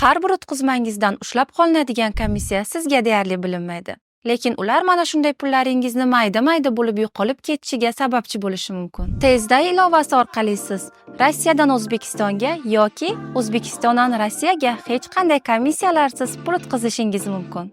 Har bir o'tkazmangizdan ushlab qolinadigan komissiya sizga deyarli bilinmaydi. Lekin ular mana shunday pullaringizni mayda-mayda bo'lib yo'qolib ketishiga sababchi bo'lishi mumkin. Tezda ilovasi orqali siz Rossiyadan O'zbekistonga yoki O'zbekistondan Rossiyaga hech qanday komissiyalarsiz pul o'tkazishingiz mumkin.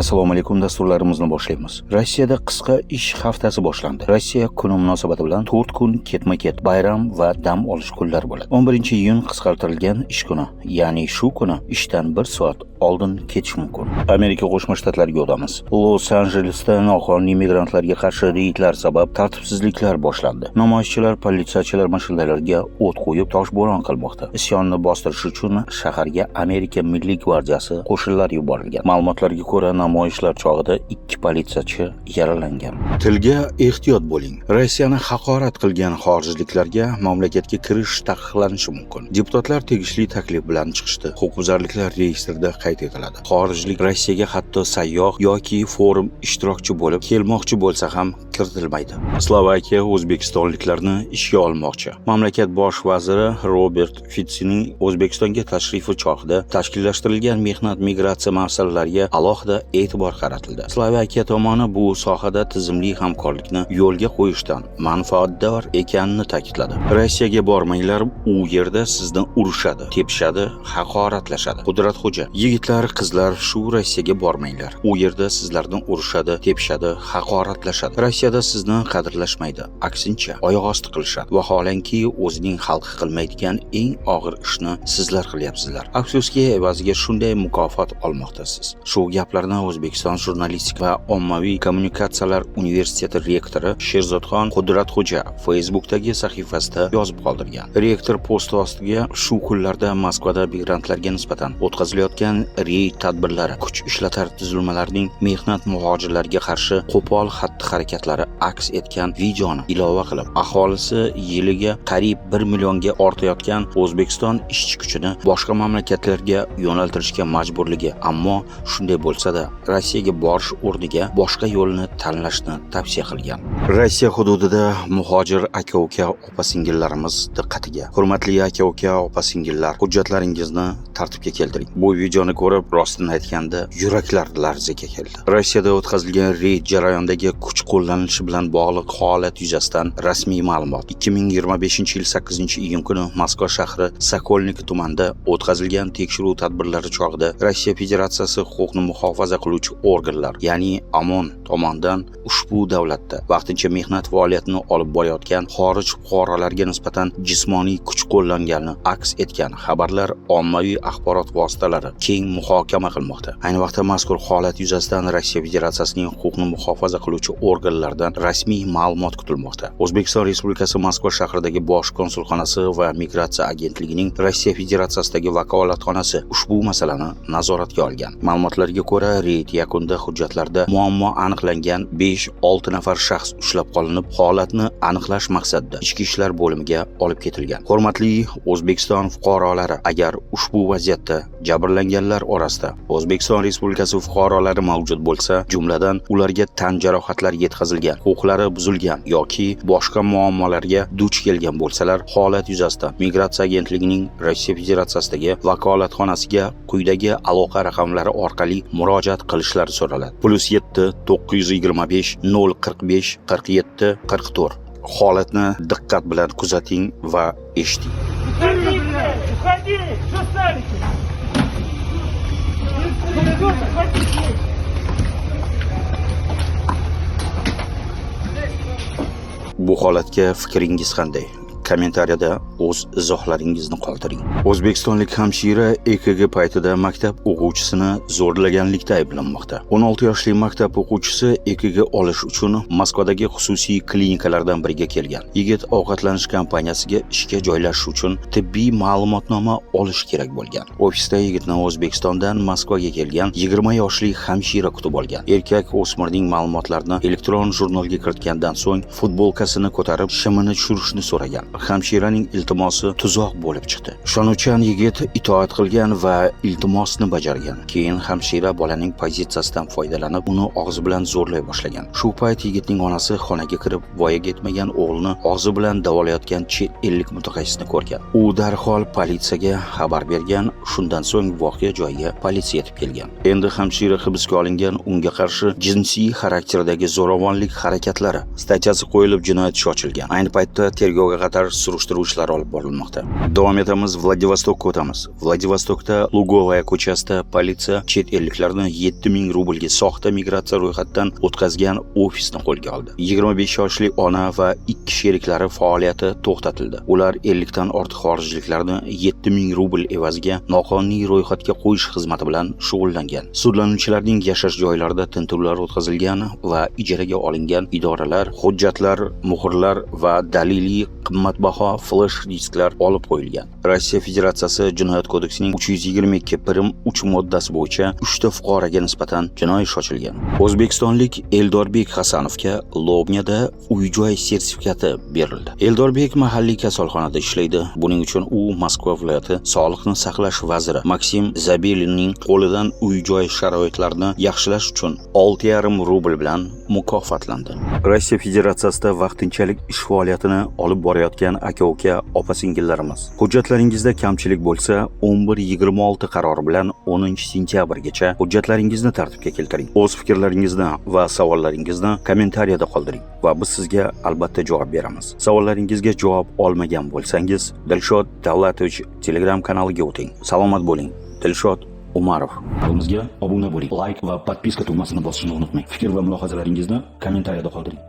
Assalomu alaykum, dasturlarimizni boshlaymiz. Rossiyada qisqa ish haftasi boshlandi. Rossiya kuni munosabati bilan 4 kun ketma-ket bayram va dam olish kunlari bo'ladi. 11-iyun qisqartirilgan ish kuni, ya'ni shu kuni ishdan 1 soat oldin ketish mumkin. Amerika Qo'shma Shtatlariga o'tamiz. Los-Anjelesda noqonuniy migrantlarga qarshi reydlar sabab tartibsizliklar boshlandi. Namoyishchilar politsiyachilar mashinalariga o't qo'yib, toshbo'ron qilmoqda. Isyonni bostirish uchun shaharga Amerika Milliy gvardiyasi qo'shinlari yuborilgan. Ma'lumotlarga ko'ra, namoyishlar chog'ida 2 politsiyachi yaralangan. Tilga ehtiyot bo'ling. Rossiyani haqorat qilgan xorijliklarga mamlakatga kirish taqiqlanishi mumkin. Deputatlar tegishli taklif bilan chiqishdi. Huquqbuzarliklar reyestrida qayd etiladi. Xorijlik Rossiyaga hatto sayyoh yoki forum ishtirokchi bo'lib kelmoqchi bo'lsa ham kiritilmaydi. Slovakiya o'zbekistonliklarni ishga olmoqchi. Mamlakat bosh vaziri Robert Fitsining O'zbekistonga tashrifi chog'ida tashkillashtirilgan mehnat migratsiya masalalariga alohida e'tibor qaratildi. Slovakiya tomoni bu sohada tizimli hamkorlikni yo'lga qo'yishdan manfaatdor ekanini ta'kidladi. Rossiyaga bormanglar, u yerda sizni urishadi, tepishadi, haqoratlashadi. Qudratxo'ja: yigitlar, qizlar, shu Rossiyaga bormanglar. U yerda sizlarni urishadi, tepishadi, haqoratlashadi. Rossiyada sizni qadrlashmaydi, aksincha oyoq osti qilishadi. Vaholanki o'zining xalqi qilmaydigan eng og'ir ishni sizlar qilyapsizlar. Afsuski, evaziga shunday mukofot olmoqdasiz. Shu gaplarni O'zbekiston Jurnalistik va ommaviy kommunikatsiyalar universiteti rektori Sherzodxon Qudratxo'ja Facebook'dagi sahifasida yozib qoldirgan. Rektor posti ostiga shu kunlarda Moskvada migrantlarga nisbatan o'tkazilayotgan reyd tadbirlari, kuch ishlatar tuzilmalarining mehnat muhojirlarga qarshi qo'pol xatti-harakatlari aks etgan videoni ilova qilib, aholisi yiliga qariyb 1 millionga ortayotgan O'zbekiston ishchi kuchini boshqa mamlakatlarga yo'naltirishga majburligi, ammo shunday bo'lsa-da, Rossiyaga borish o'rniga boshqa yo'lni tanlashni tavsiya qilgan. Rossiya hududida muhojir aka-uka, opa-singillarimiz diqqatiga. Hurmatli aka-uka, opa-singillar, hujjatlaringizni tartibga keltiring. Bu videoni ko'rib, rostini aytganda, yuraklar larzaga keldi. Rossiyada o'tkazilgan reyd jarayonidagi kuch qo'llanilishi bilan bog'liq holat yuzasidan rasmiy ma'lumot. 2025-yil 8-iyun kuni Moskva shahri Sokolniki tumanida o'tkazilgan tekshiruv tadbirlari chog'ida Rossiya Federatsiyasi huquqni muhofaza qiluvchi organlar, ya'ni OMON tomonidan ushbu davlatda vaqtincha mehnat faoliyatini olib borayotgan xorij fuqarolariga nisbatan jismoniy kuch qo'llangani aks etgan xabarlar ommaviy axborot vositalari keng muhokama qilmoqda. Ayni vaqtda mazkur holat yuzasidan Rossiya Federatsiyasining huquqni muhofaza qiluvchi organlardan rasmiy ma'lumot kutilmoqda. O'zbekiston Respublikasi Moskva shahridagi bosh konsulxonasi va migratsiya agentligining Rossiya Federatsiyasidagi vakolatxonasi ushbu masalani nazoratga olgan. Ma'lumotlarga ko'ra, reyd yakunida hujjatlarda muammo aniqlangan 5-6 nafar shaxs ushlab qolinib, holatni aniqlash maqsadida ichki ishlar bo'limiga olib ketilgan. Hurmatli O'zbekiston fuqarolari, agar ushbu vaziyatda jabrlanganlar orasida O'zbekiston Respublikasi fuqarolari mavjud bo'lsa, jumladan ularga tan jarohatlari yetkazilgan, huquqlari buzilgan yoki boshqa muammolarga duch kelgan bo'lsalar, holat yuzasidan Migratsiya agentligining Rossiya Federatsiyasidagi vakolatxonasiga quyidagi aloqa raqamlari orqali murojaat qilishlari so'raladi. +7 925 045 47 44. Holatni diqqat bilan kuzating va eshiting. Bu holatga fikringiz qanday? Kommentariyada o'z izohlaringizni qoldiring. O'zbekistonlik hamshira EKG paytida maktab o'quvchisini zo'rlaganlikda ayblanmoqda. 16 yoshli maktab o'quvchisi EKG olish uchun Moskvadagi xususiy klinikalardan biriga kelgan. Yigit ovqatlanish kompaniyasiga ishga joylashish uchun tibbiy ma'lumotnoma olish kerak bo'lgan. Ofisda yigitni O'zbekistondan Moskvaga kelgan 20 yoshli hamshira kutib olgan. Erkak o'smirning ma'lumotlarini elektron jurnalga kiritgandan so'ng futbolkasini ko'tarib, shimini tushirishni so'ragan. hamshiraning iltimosi tuzoq bo'lib chiqdi. Ishonuvchan yigit itoat qilgan va iltimosni bajargan. Keyin hamshira bolaning pozitsiyasidan foydalanib, uni og'zi bilan zo'rlay boshlagan. Shu payt yigitning onasi xonaga kirib, voyaga yetmagan o'g'lini og'zi bilan davolayotgan chet ellik mutaxassisni ko'rgan. U darhol politsiyaga xabar bergan. Shundan so'ng voqea joyiga politsiya yetib kelgan. Endi hamshira hibsga olingan, unga qarshi jinsiy xarakterdagi zo'ravonlik harakatlari statiyasi qo'yilib, jinoyat ishi ochilgan. Ayni paytda tergovga qadar surishtiruv ishlari olib borilmoqda. Davom etamiz, Vladivostokka o'tamiz. Vladivostokda Lugovaya ko'chasida politsiya chet elliklarni 7000 rublga soxta migratsiya ro'yxatidan o'tkazgan ofisni qo'lga oldi. 25 yoshli ona va 2 sheriklari faoliyati to'xtatildi. Ular 50 dan ortiq xorijliklarni 7000 rubl evaziga noqonuniy ro'yxatga qo'yish xizmati bilan shug'ullangan. Sudlanuvchilarning yashash joylarida tintuvlar o'tkazilgan va ijaraga olingan idoralar, hujjatlar, muhrlar va daliliy qimmatbaho flash disklar olib qo'yilgan. Rossiya Federatsiyasi Jinoyat kodeksining 322 prim 3 moddasi bo'yicha 3 ta fuqaroga nisbatan jinoiy ish ochilgan. O'zbekistonlik Eldorbek Hasanovga Lobnyada uy-joy sertifikati berildi. Eldorbek mahalliy kasalxonada ishlaydi. Buning uchun u Moskva viloyati Sog'liqni saqlash vaziri Maksim Zabelinning qo'lidan uy-joy sharoitlarini yaxshilash uchun 6,5 rubl bilan mukofotlandi. Rossiya Federatsiyasida vaqtinchalik ish faoliyatini olib borayotgan aka-uka, opa-singillarimiz, hujjatlaringizda kamchilik bo'lsa, 1126 qarori bilan 10-sentyabrgacha hujjatlaringizni tartibga keltiring. O'z fikrlaringizni va savollaringizni kommentariyada qoldiring va biz sizga albatta javob beramiz. Savollaringizga javob olmagan bo'lsangiz, Dilshod Davlatovich Telegram kanaliga o'ting. Salomat bo'ling. Dilshod Umarov. Bizga obuna bo'ling, like va podpiska tugmasini bosishni unutmang. Fikr va mulohazalaringizni kommentariyada qoldiring.